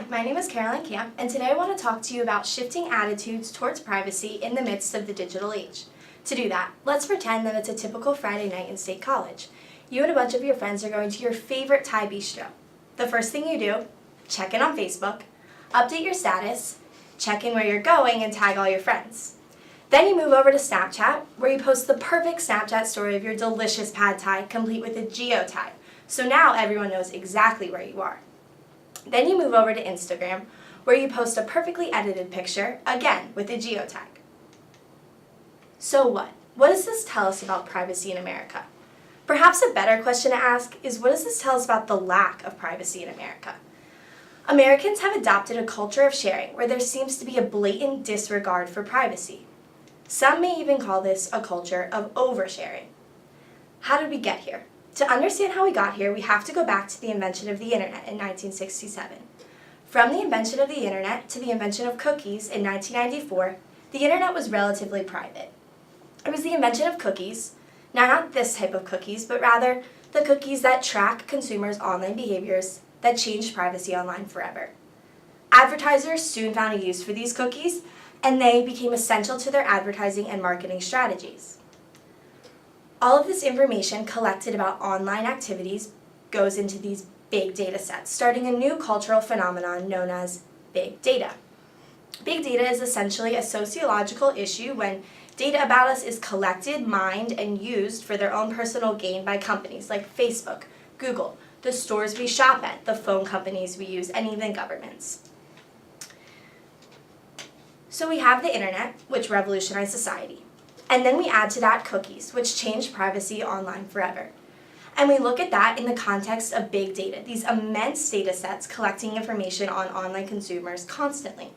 my name is Caroline Camp, and today I want to talk to you about shifting attitudes towards privacy in the midst of the digital age. To do that, let's pretend that it's a typical Friday night in State College. You and a bunch of your friends are going to your favorite Thai bistro. The first thing you do, check in on Facebook, update your status, check in where you're going, and tag all your friends. Then you move over to Snapchat, where you post the perfect Snapchat story of your delicious pad Thai, complete with a geotag. So now everyone knows exactly where you are. Then you move over to Instagram, where you post a perfectly edited picture, again with a geotag. So what? What does this tell us about privacy in America? Perhaps a better question to ask is, what does this tell us about the lack of privacy in America? Americans have adopted a culture of sharing where there seems to be a blatant disregard for privacy. Some may even call this a culture of oversharing. How did we get here? To understand how we got here, we have to go back to the invention of the internet in 1967. From the invention of the internet to the invention of cookies in 1994, the internet was relatively private. It was the invention of cookies, now not this type of cookies, but rather the cookies that track consumers' online behaviors that changed privacy online forever. Advertisers soon found a use for these cookies, and they became essential to their advertising and marketing strategies. All of this information collected about online activities goes into these big data sets, starting a new cultural phenomenon known as big data. Big data is essentially a sociological issue when data about us is collected, mined, and used for their own personal gain by companies like Facebook, Google, the stores we shop at, the phone companies we use, and even governments. So we have the internet, which revolutionized society. And then we add to that cookies, which changed privacy online forever. And we look at that in the context of big data, these immense data sets collecting information on online consumers constantly.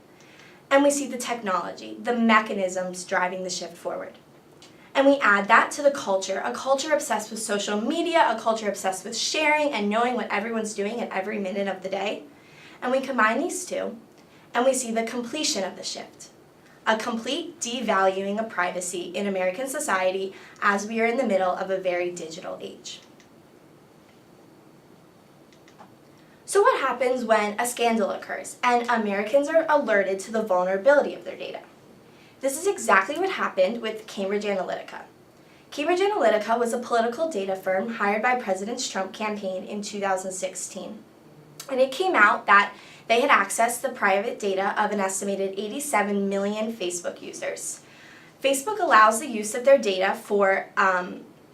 And we see the technology, the mechanisms driving the shift forward. And we add that to the culture, a culture obsessed with social media, a culture obsessed with sharing and knowing what everyone's doing at every minute of the day. And we combine these two, and we see the completion of the shift. A complete devaluing of privacy in American society as we are in the middle of a very digital age. So what happens when a scandal occurs and Americans are alerted to the vulnerability of their data? This is exactly what happened with Cambridge Analytica. Cambridge Analytica was a political data firm hired by President Trump's campaign in 2016. And it came out that they had accessed the private data of an estimated 87 million Facebook users. Facebook allows the use of their data for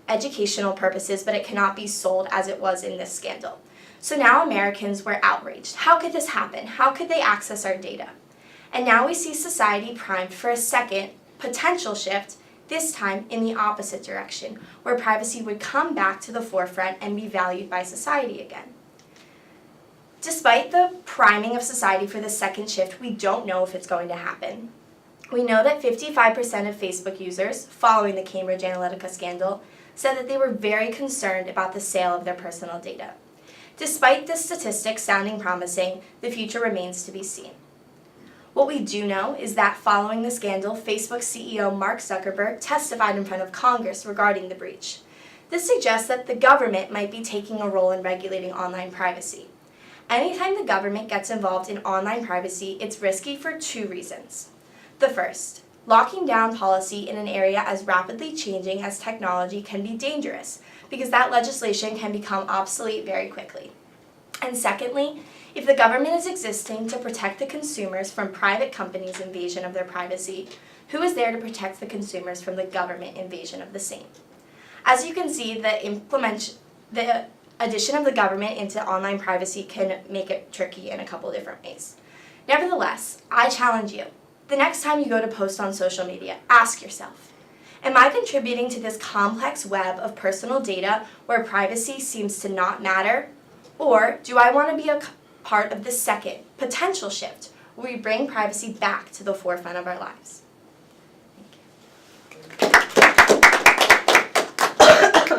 educational purposes, but it cannot be sold as it was in this scandal. So now Americans were outraged. How could this happen? How could they access our data? And now we see society primed for a second potential shift, this time in the opposite direction, where privacy would come back to the forefront and be valued by society again. Despite the priming of society for the second shift, we don't know if it's going to happen. We know that 55% of Facebook users, following the Cambridge Analytica scandal, said that they were very concerned about the sale of their personal data. Despite this statistic sounding promising, the future remains to be seen. What we do know is that following the scandal, Facebook CEO Mark Zuckerberg testified in front of Congress regarding the breach. This suggests that the government might be taking a role in regulating online privacy. Anytime the government gets involved in online privacy, it's risky for two reasons. The first, locking down policy in an area as rapidly changing as technology can be dangerous, because that legislation can become obsolete very quickly. And secondly, if the government is existing to protect the consumers from private companies' invasion of their privacy, who is there to protect the consumers from the government invasion of the same? As you can see, the addition of the government into online privacy can make it tricky in a couple different ways. Nevertheless, I challenge you. The next time you go to post on social media, ask yourself, am I contributing to this complex web of personal data where privacy seems to not matter? Or do I want to be a part of the second potential shift where we bring privacy back to the forefront of our lives?